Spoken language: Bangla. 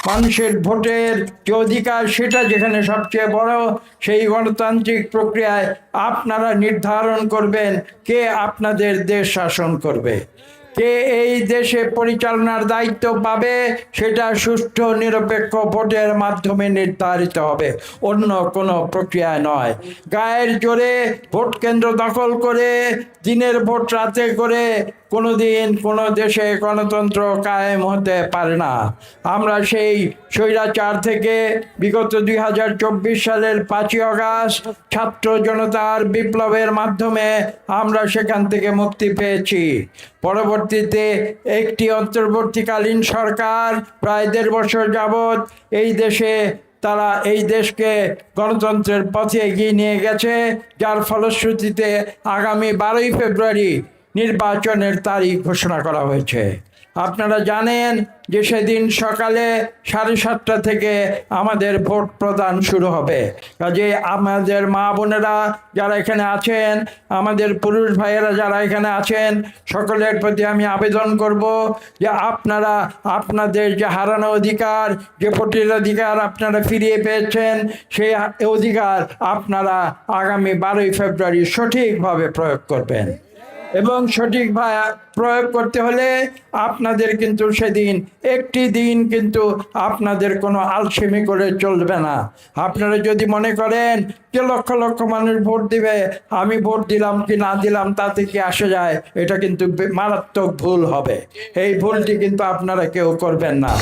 মানুষের ভোটের যে অধিকার, সেটা যেখানে সবচেয়ে বড়, সেই গণতান্ত্রিক প্রক্রিয়ায় আপনারা নির্ধারণ করবেন কে আপনাদের দেশ শাসন করবে, কে এই দেশে পরিচালনার দায়িত্ব পাবে। সেটা সুষ্ঠু নিরপেক্ষ ভোটের মাধ্যমে নির্ধারিত হবে, অন্য কোনো প্রক্রিয়া নয়। গায়ের জোরে ভোট কেন্দ্র দখল করে দিনের ভোট রাতে করে কোনোদিন কোনো দেশে গণতন্ত্র কায়েম হতে পারে না। আমরা সেই স্বৈরাচার থেকে বিগত 2024 সালের 5ই আগস্ট ছাত্র জনতার বিপ্লবের মাধ্যমে আমরা সেখান থেকে মুক্তি পেয়েছি। পরবর্তীতে একটি অন্তর্বর্তীকালীন সরকার প্রায় 1.5 বছর যাবৎ তারা এই দেশকে গণতন্ত্রের পথে এগিয়ে নিয়ে গেছে, যার ফলশ্রুতিতে আগামী 12ই ফেব্রুয়ারি নির্বাচনের তারিখ ঘোষণা করা হয়েছে। আপনারা জানেন যে সেদিন সকালে 7:30 থেকে আমাদের ভোট প্রদান শুরু হবে। কাজে আমাদের মা বোনেরা যারা এখানে আছেন, আমাদের পুরুষ ভাইয়েরা যারা এখানে আছেন, সকলের প্রতি আমি আবেদন করব যে আপনারা আপনাদের যে হারানো অধিকার, যে ভোটের অধিকার আপনারা ফিরিয়ে পেয়েছেন, সেই অধিকার আপনারা আগামী 12ই ফেব্রুয়ারি সঠিকভাবে প্রয়োগ করবেন। এবং সঠিকভাবে প্রয়োগ করতে হলে আপনাদের কিন্তু সেদিন একটি দিন কিন্তু আপনাদের কোনো আলসেমি করে চলবে না। আপনারা যদি মনে করেন যে লক্ষ লক্ষ মানুষ ভোট দিবে, আমি ভোট দিলাম কি না দিলাম তাতে কি আসে যায়, এটা কিন্তু মারাত্মক ভুল হবে। এই ভুলটি কিন্তু আপনারা কেউ করবেন না।